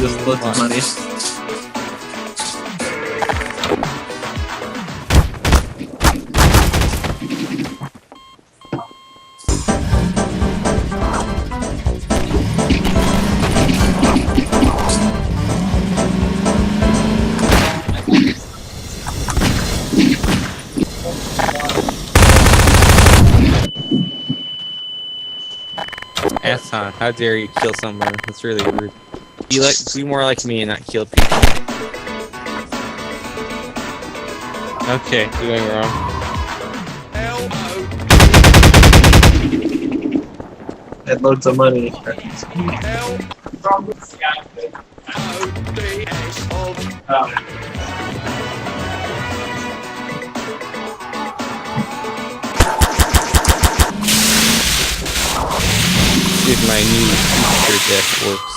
Just loads of money. Aston, how dare you kill someone? That's really rude. Be more like me and not kill people. Okay, doing wrong. Had loads of money. See if my new feature deck works.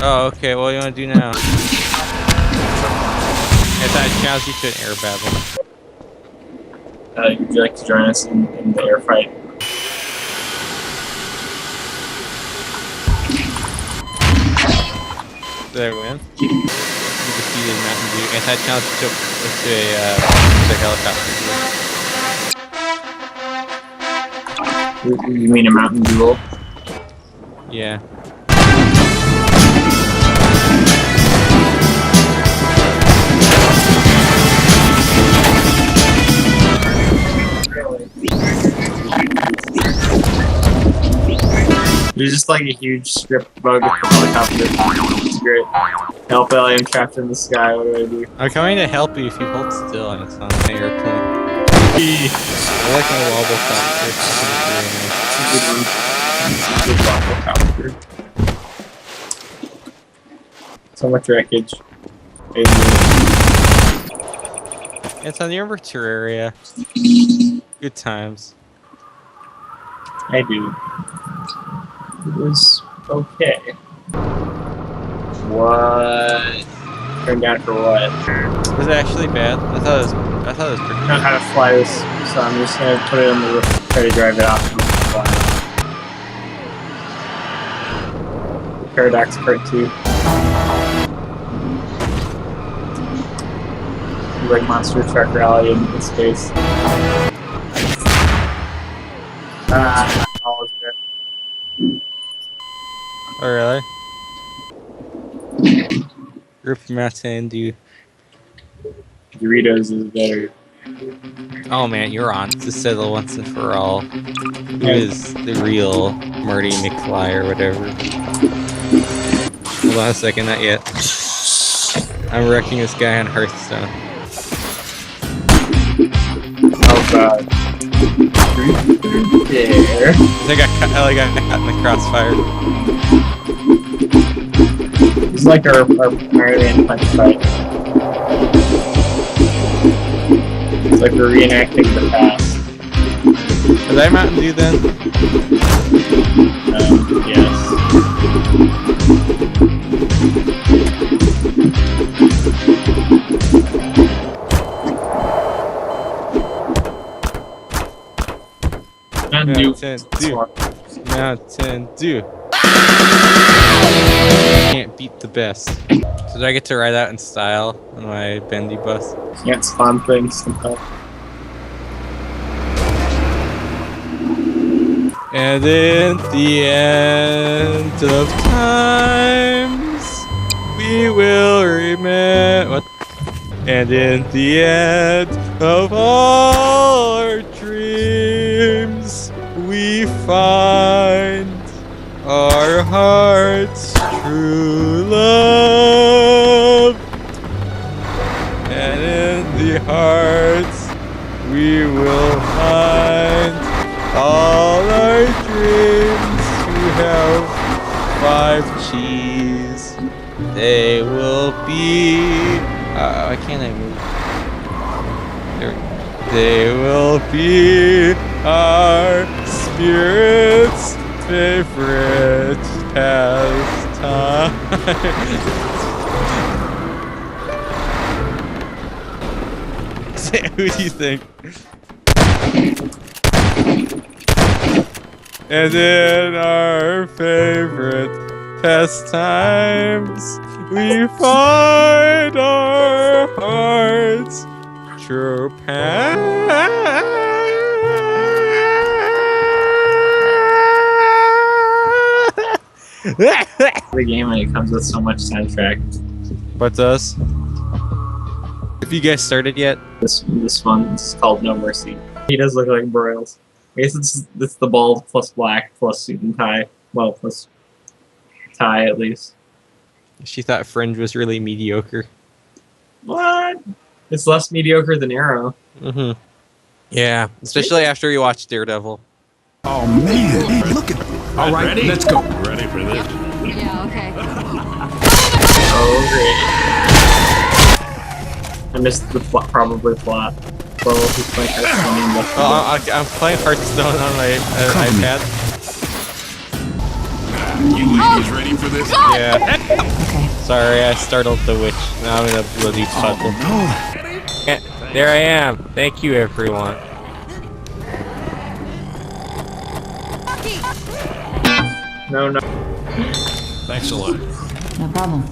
Oh, okay, what do you want to do now? If that challenge you to an air battle. Would you like to join us in the air fight? Did I win? You defeated Mountain Dew. Anti-challenge you took to a helicopter. You mean a mountain duel? Yeah. There's just like a huge script bug helicopter. It's great. Help Ellie, I'm trapped in the sky, what do I do? I'm coming to help you if you hold still and it's on an airplane. I like my wobble copter. So much wreckage. It's on the Overture area. Good times. I do. It was okay. What? Turned down for what? Was it actually bad? I thought it was pretty I don't know how to fly this, so I'm just gonna put it on the roof, try to drive it off. Paradox Part 2. Like Monster Truck Rally in space. All is good. Oh, really? Group Mountain Dew. Doritos is better. Oh man, you're on. Just settle once and for all. Who is the real Marty McFly or whatever? Hold on a second, not yet. I'm wrecking this guy on Hearthstone. Oh god. There. I got caught in the crossfire. It's like our Iron punch fight. It's like we're reenacting the past. Was I Mountain Dew then? Yes. Mountain Dew. Can't beat the best. So do I get to ride out in style on my bendy bus? Can't spawn things sometimes. And in the end of times, we will remember. What? And in the end of all our dreams, we find our heart's true love. And in the hearts, we will find all our dreams to have 5 G's. They will be. Why can't I move? They will be our spirit's favorite pastime. Who do you think? And then our favorite past times, we find our hearts true The game when it comes with so much soundtrack. What does? Have you guys started yet? This one is called No Mercy. He does look like Broyles. I guess it's the bald plus black plus suit and tie. Well, plus tie at least. She thought Fringe was really mediocre. What? It's less mediocre than Arrow. Mm-hmm. Yeah, especially after you watch Daredevil. Oh man, hey, look at. All right, ready? let's go. Ready for this? Yeah, okay. Oh, great. I missed the probably plot. Well, he's playing Hearthstone. Oh, I'm playing Hearthstone on my iPad. You ladies ready for this? Yeah. Okay. Sorry, I startled the witch. Now I'm in a bloody puddle. No. There I am. Thank you, everyone. No. Thanks a lot. No problem.